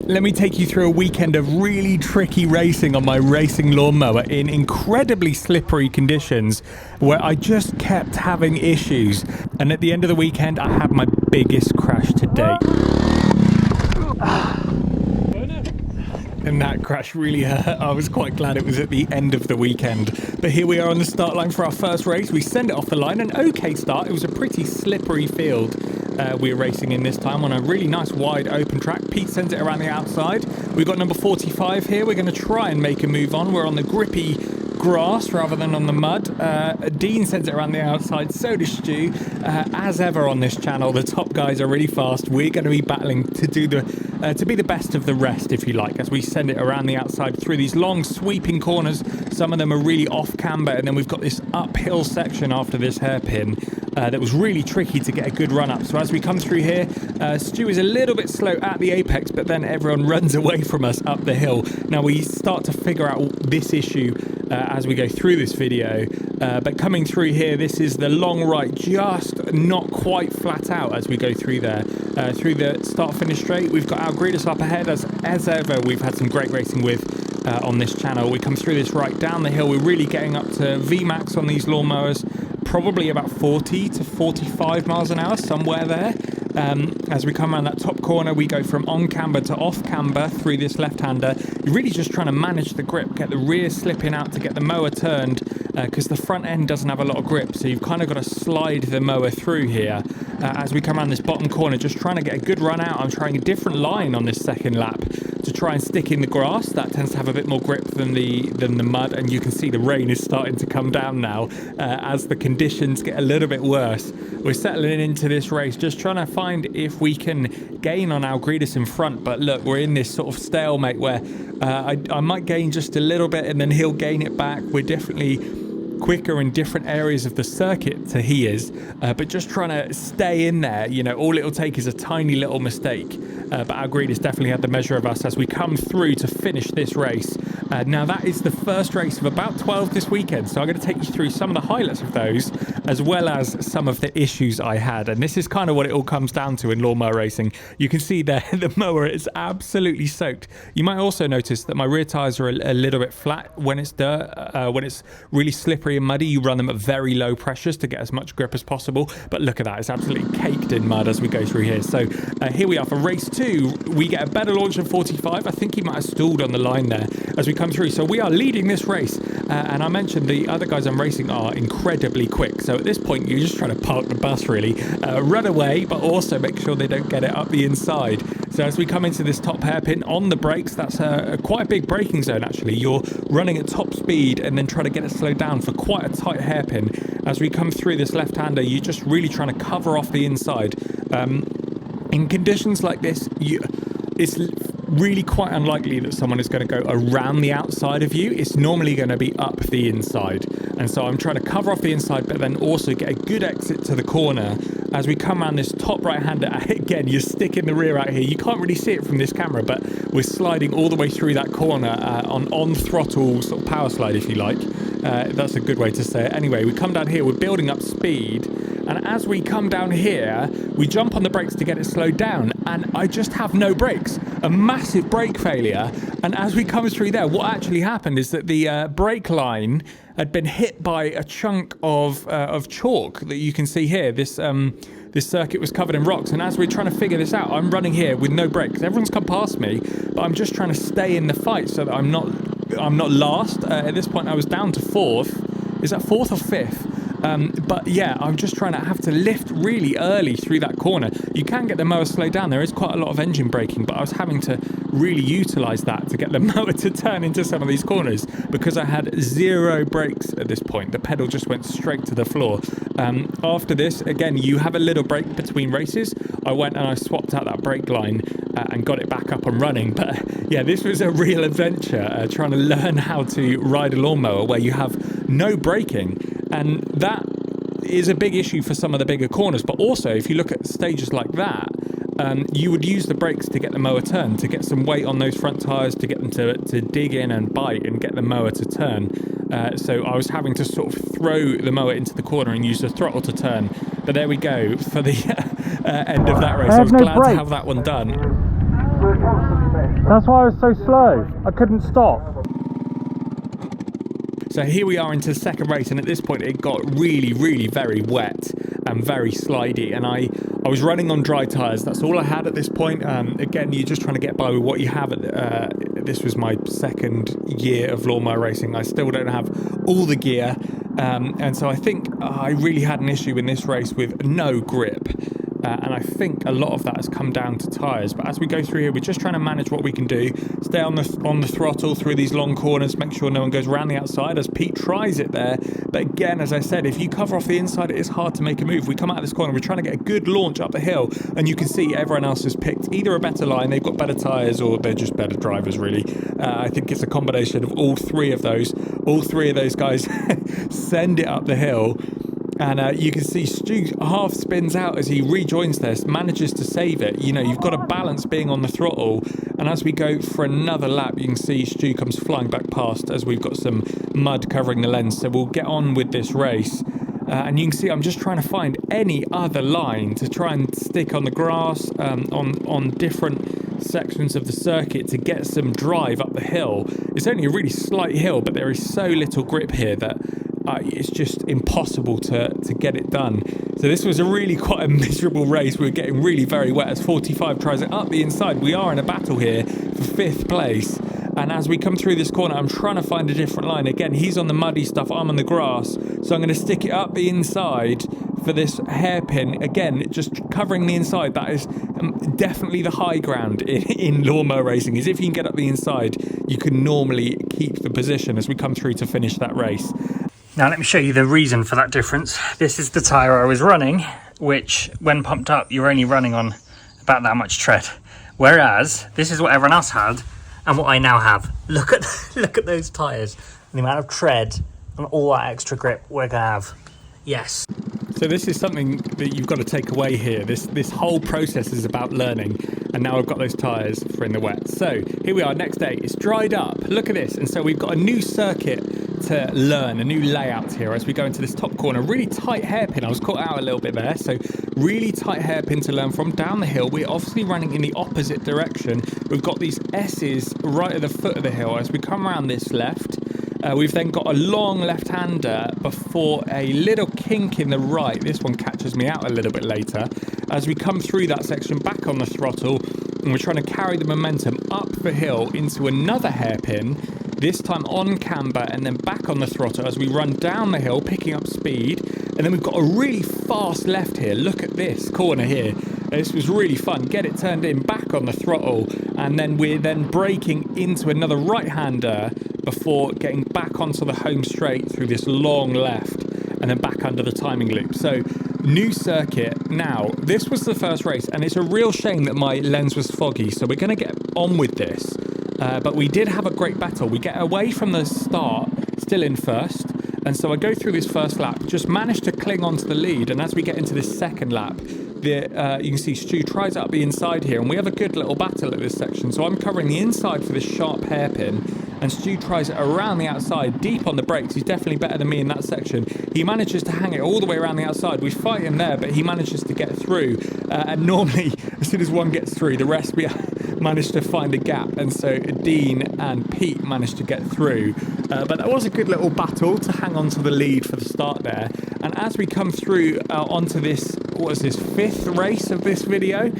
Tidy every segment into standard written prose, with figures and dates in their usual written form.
Let me take you through a weekend of really tricky racing on my racing lawnmower in incredibly slippery conditions where I just kept having issues. And at the end of the weekend, I had my biggest crash to date. And that crash really hurt. I was quite glad it was at the end of the weekend. But here we are on the start line for our first race. We send it off the line, an okay start. It was a pretty slippery field we were racing in this time on a really nice wide open track. Pete sends it around the outside. We've got number 45 here. We're going to try and make a move on. We're on the grippy grass rather than on the mud. Dean sends it around the outside, so does Stu. As ever on this channel, the top guys are really fast. We're going to be battling to do to be the best of the rest, if you like, as we send it around the outside through these long sweeping corners. Some of them are really off camber, and then we've got this uphill section after this hairpin that was really tricky to get a good run up. So as we come through here, Stu is a little bit slow at the apex, but then everyone runs away from us up the hill. Now we start to figure out this issue as we go through this video, but coming through here, this is the long right, just not quite flat out as we go through there. Through the start finish straight, we've got Algridis up ahead, as ever we've had some great racing with on this channel. We come through this right down the hill, we're really getting up to VMAX on these lawnmowers, probably about 40 to 45 miles an hour, somewhere there. As we come around that top corner, we go from on camber to off camber through this left-hander. You're really just trying to manage the grip, get the rear slipping out to get the mower turned, because the front end doesn't have a lot of grip, so you've kind of got to slide the mower through here. As we come around this bottom corner, just trying to get a good run out. I'm trying a different line on this second lap to try and stick in the grass. That tends to have a bit more grip than the mud, and you can see the rain is starting to come down now as the conditions get a little bit worse. We're settling into this race, just trying to find if we can gain on Algridis in front, but look, we're in this sort of stalemate where I might gain just a little bit and then he'll gain it back. We're definitely quicker in different areas of the circuit to he is, but just trying to stay in there. You know, all it'll take is a tiny little mistake, but Algridis definitely had the measure of us as we come through to finish this race. Now that is the first race of about 12 this weekend, so I'm going to take you through some of the highlights of those as well as some of the issues I had, and this is kind of what it all comes down to in lawnmower racing. You can see there the mower is absolutely soaked. You might also notice that my rear tyres are a little bit flat when it's dirt. When it's really slippery and muddy, you run them at very low pressures to get as much grip as possible, but look at that, it's absolutely caked in mud as we go through here. So here we are for race 2. We get a better launch than 45. I think he might have stalled on the line there as we come through, so we are leading this race, and I mentioned the other guys I'm racing are incredibly quick, so at this point you're just trying to park the bus really, run away, but also make sure they don't get it up the inside. So as we come into this top hairpin on the brakes, that's quite a big braking zone actually. You're running at top speed and then trying to get it slowed down for quite a tight hairpin. As we come through this left-hander, you're just really trying to cover off the inside. In conditions like this, it's really quite unlikely that someone is going to go around the outside of you. It's normally going to be up the inside, and so I'm trying to cover off the inside but then also get a good exit to the corner. As we come around this top right-hander, again you're sticking the rear out here. You can't really see it from this camera, but we're sliding all the way through that corner on throttle sort of power slide, if you like. That's a good way to say it. Anyway, we come down here, we're building up speed, and as we come down here, we jump on the brakes to get it slowed down, and I just have no brakes. A massive brake failure, and as we come through there, what actually happened is that the brake line had been hit by a chunk of chalk that you can see here. This circuit was covered in rocks, and as we're trying to figure this out, I'm running here with no brakes. Everyone's come past me, but I'm just trying to stay in the fight so that I'm not last. At this point, I was down to 4th. Is that 4th or 5th? But yeah, I'm just trying to have to lift really early through that corner. You can get the mower slowed down. There is quite a lot of engine braking, but I was having to really utilize that to get the mower to turn into some of these corners because I had 0 brakes at this point. The pedal just went straight to the floor. After this, again, you have a little break between races. I went and I swapped out that brake line and got it back up and running. But yeah, this was a real adventure, trying to learn how to ride a lawnmower where you have no braking. And that is a big issue for some of the bigger corners. But also, if you look at stages like that, you would use the brakes to get the mower turned, to get some weight on those front tyres, to get them to dig in and bite and get the mower to turn. So I was having to sort of throw the mower into the corner and use the throttle to turn. But there we go for the end of that race. I was glad to have that one done. That's why I was so slow. I couldn't stop. So here we are into the second race, and at this point it got really, really very wet and very slidey, and I was running on dry tyres. That's all I had at this point. Again, you're just trying to get by with what you have. This was my second year of Lawn Mower Racing. I still don't have all the gear, and so I think I really had an issue in this race with no grip. And I think a lot of that has come down to tyres. But as we go through here, we're just trying to manage what we can do. Stay on the throttle through these long corners. Make sure no one goes around the outside as Pete tries it there. But again, as I said, if you cover off the inside, it is hard to make a move. We come out of this corner, we're trying to get a good launch up the hill. And you can see everyone else has picked either a better line, they've got better tyres, or they're just better drivers, really. I think it's a combination of all three of those. All three of those guys send it up the hill. And you can see Stu half spins out as he rejoins this, manages to save it. You know, you've got to balance being on the throttle. And as we go for another lap, you can see Stu comes flying back past as we've got some mud covering the lens. So we'll get on with this race. And you can see I'm just trying to find any other line to try and stick on the grass, on different sections of the circuit to get some drive up the hill. It's only a really slight hill, but there is so little grip here that it's just impossible to get it done. So this was really quite a miserable race. We were getting really very wet as 45 tries it up the inside. We are in a battle here for 5th place. And as we come through this corner, I'm trying to find a different line. Again, he's on the muddy stuff, I'm on the grass. So I'm going to stick it up the inside for this hairpin. Again, just covering the inside. That is definitely the high ground in Lawn Mower Racing, is if you can get up the inside, you can normally keep the position as we come through to finish that race. Now let me show you the reason for that difference. This is the tyre I was running, which when pumped up, you're only running on about that much tread. Whereas this is what everyone else had and what I now have. Look at those tyres, the amount of tread and all that extra grip we're gonna have. Yes. So this is something that you've got to take away here. This whole process is about learning, and now I've got those tyres for in the wet. So here we are, next day, it's dried up. Look at this. And so we've got a new circuit to learn, a new layout here as we go into this top corner. Really tight hairpin. I was caught out a little bit there. So really tight hairpin to learn from. Down the hill, we're obviously running in the opposite direction. We've got these S's right at the foot of the hill. As we come around this left, we've then got a long left-hander before a little kink in the right. This one catches me out a little bit later. As we come through that section, back on the throttle, and we're trying to carry the momentum up the hill into another hairpin, this time on camber and then back on the throttle as we run down the hill, picking up speed. And then we've got a really fast left here. Look at this corner here. This was really fun. Get it turned in, back on the throttle, and then we're then braking into another right-hander before getting back onto the home straight through this long left and then back under the timing loop. So new circuit. Now, this was the first race, and it's a real shame that my lens was foggy, so we're going to get on with this. But we did have a great battle. We get away from the start, still in first. And so I go through this first lap, just managed to cling onto the lead. And as we get into this second lap, you can see Stu tries up the inside here. And we have a good little battle at this section. So I'm covering the inside for this sharp hairpin. And Stu tries it around the outside, deep on the brakes. He's definitely better than me in that section. He manages to hang it all the way around the outside. We fight him there, but he manages to get through. And normally, as soon as one gets through, the rest managed to find a gap. And so Dean and Pete managed to get through. But that was a good little battle to hang on to the lead for the start there. And as we come through onto this, what is this, 5th race of this video?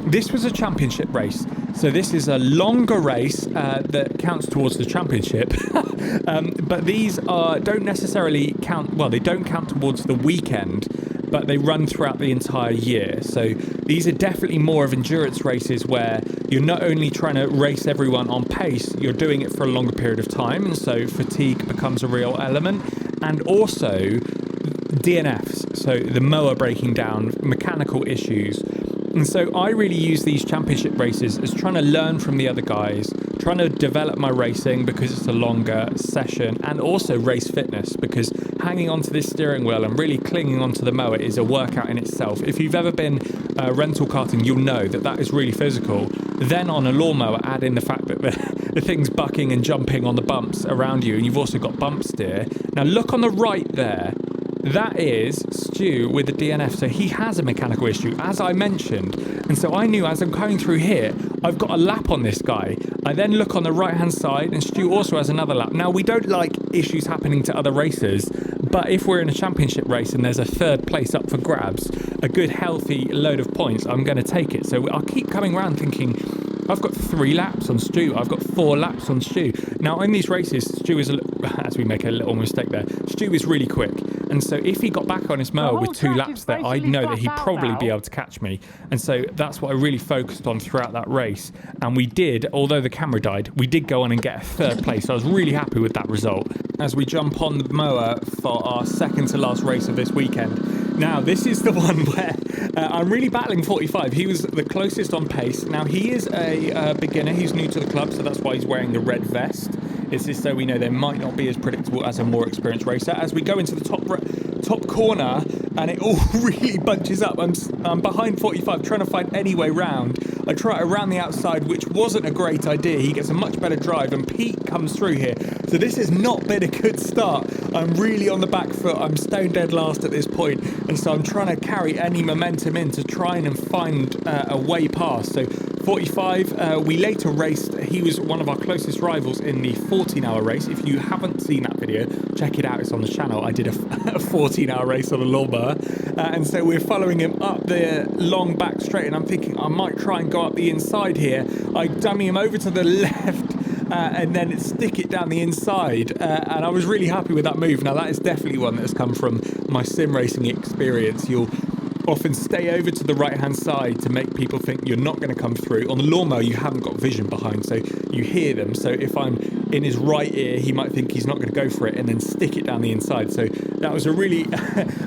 This was a championship race. So this is a longer race that counts towards the championship. But these don't necessarily count, well, they don't count towards the weekend, but they run throughout the entire year. So these are definitely more of endurance races where you're not only trying to race everyone on pace, you're doing it for a longer period of time. And so fatigue becomes a real element. And also DNFs, so the mower breaking down, mechanical issues. And so I really use these championship races as trying to learn from the other guys, trying to develop my racing because it's a longer session, and also race fitness because hanging onto this steering wheel and really clinging onto the mower is a workout in itself. If you've ever been rental karting, you'll know that that is really physical. Then on a lawnmower, add in the fact that the thing's bucking and jumping on the bumps around you, and you've also got bump steer. Now look on the right there. that is Stu with the DNF. So he has a mechanical issue, as I mentioned. And so I knew as I'm going through here, I've got a lap on this guy. I then look on the right-hand side, and Stu also has another lap. Now, we don't like issues happening to other racers, but if we're in a championship race and there's a third place up for grabs, a good, healthy load of points, I'm going to take it. So I'll keep coming around thinking, I've got 3 laps on Stu. I've got 4 laps on Stu. Now, in these races, Stu is, as we make a little mistake there, Stu is really quick. And so if he got back on his mower with 2 laps there, I'd know that he'd probably be able to catch me. And so that's what I really focused on throughout that race. And we did, although the camera died, we did go on and get a 3rd place. So I was really happy with that result. As we jump on the mower for our second to last race of this weekend. Now, this is the one where I'm really battling 45. He was the closest on pace. Now, he is a beginner. He's new to the club, so that's why he's wearing the red vest. It's just so we know they might not be as predictable as a more experienced racer. As we go into the top corner, and it all really bunches up. I'm behind 45, trying to find any way round. I try around the outside, which wasn't a great idea. He gets a much better drive, and Pete comes through here. So this has not been a good start. I'm really on the back foot. I'm stone dead last at this point, and so I'm trying to carry any momentum in to try and find a way past. So 45, we later raced. He was one of our closest rivals in the 14-hour race. If you haven't seen that video, check it out. It's on the channel. I did a 14-hour race on a lawnmower. And so we're following him up the long back straight, and I'm thinking I might try and go up the inside here. I dummy him over to the left, and then stick it down the inside. And I was really happy with that move. Now, that is definitely one that has come from my sim racing experience. You'll often stay over to the right hand side to make people think you're not going to come through. On the lawnmower, you haven't got vision behind, so you hear them. So if I'm in his right ear, he might think he's not going to go for it, and then stick it down the inside. So that was a really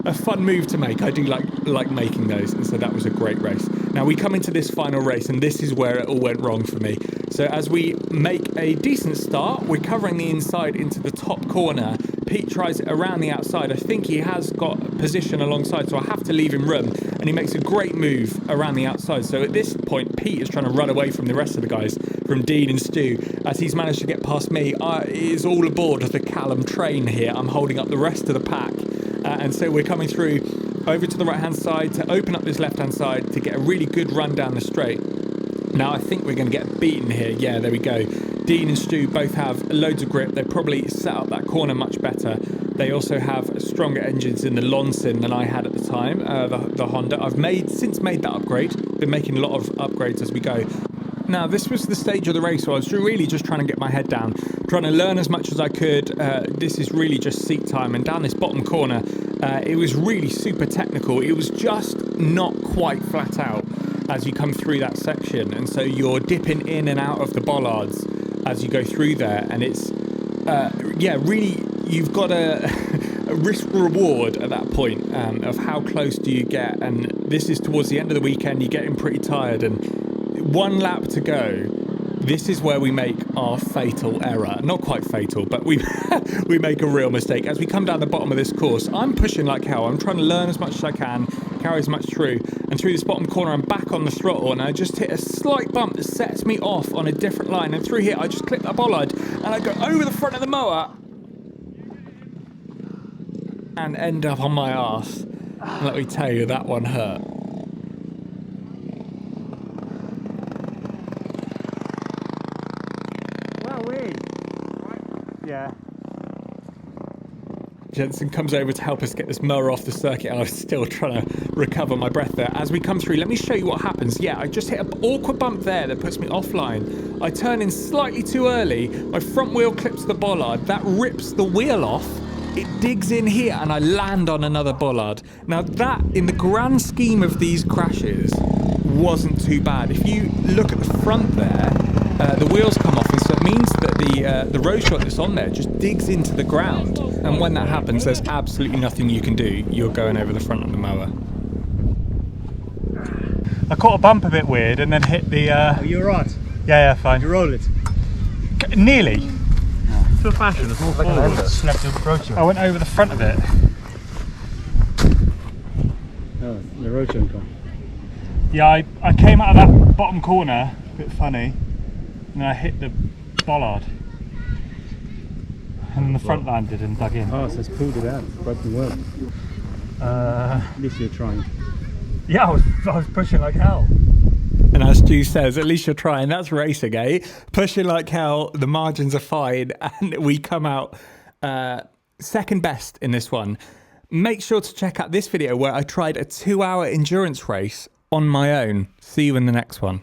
a fun move to make. I do like making those, and so that was a great race. Now we come into this final race, and this is where it all went wrong for me. So as we make a decent start, we're covering the inside into the top corner. Pete tries it around the outside. I think he has got position alongside, so I have to leave him room, and he makes a great move around the outside. So at this point, Pete is trying to run away from the rest of the guys, from Dean and Stu. As he's managed to get past me, it is all aboard the Callum train here. I'm holding up the rest of the pack, and so we're coming through over to the right hand side to open up this left hand side to get a really good run down the straight. Now I think we're going to get beaten here. Yeah, there we go. Dean and Stu both have loads of grip. They probably set up that corner much better. They also have stronger engines in the Lawn Sim than I had at the time, the Honda. I've since made that upgrade. Been making a lot of upgrades as we go. Now, this was the stage of the race where I was really just trying to get my head down, trying to learn as much as I could. This is really just seat time, and down this bottom corner, it was really super technical. It was just not quite flat out as you come through that section, and so you're dipping in and out of the bollards as you go through there, and it's really, you've got a risk reward at that point of how close do you get. And this is towards the end of the weekend. You're getting pretty tired, and 1 lap to go. This is where we make our fatal error. Not quite fatal, but we make a real mistake. As we come down the bottom of this course, I'm pushing like hell. I'm trying to learn as much as I can, carry as much through. And through this bottom corner, I'm back on the throttle, and I just hit a slight bump that sets me off on a different line. And through here, I just clip that bollard, and I go over the front of the mower and end up on my arse. And let me tell you, that one hurt. Yeah. Jensen comes over to help us get this mower off the circuit. I was still trying to recover my breath there. As we come through, let me show you what happens. Yeah, I just hit an awkward bump there that puts me offline. I turn in slightly too early. My front wheel clips the bollard. That rips the wheel off. It digs in here, and I land on another bollard. Now that, in the grand scheme of these crashes, wasn't too bad. If you look at the front there, the wheels come off, and so it means that the road shot that's on there just digs into the ground. And when that happens, there's absolutely nothing you can do. You're going over the front of the mower. I caught a bump a bit weird and then hit the... Are you alright? Yeah, fine. Did you roll it? Nearly. For fashion, it's all forward. Snapped the approach. I went over the front of it. Oh, the road shouldn't come. Yeah, I came out of that bottom corner, a bit funny, and I hit the bollard. and then the front landed and dug in. Oh, so it's pulled it out. Broke the work. At least you're trying. Yeah, I was pushing like hell. And as Stu says, at least you're trying. That's racing, eh? Pushing like hell, the margins are fine, and we come out second best in this one. Make sure to check out this video where I tried a 2-hour endurance race on my own. See you in the next one.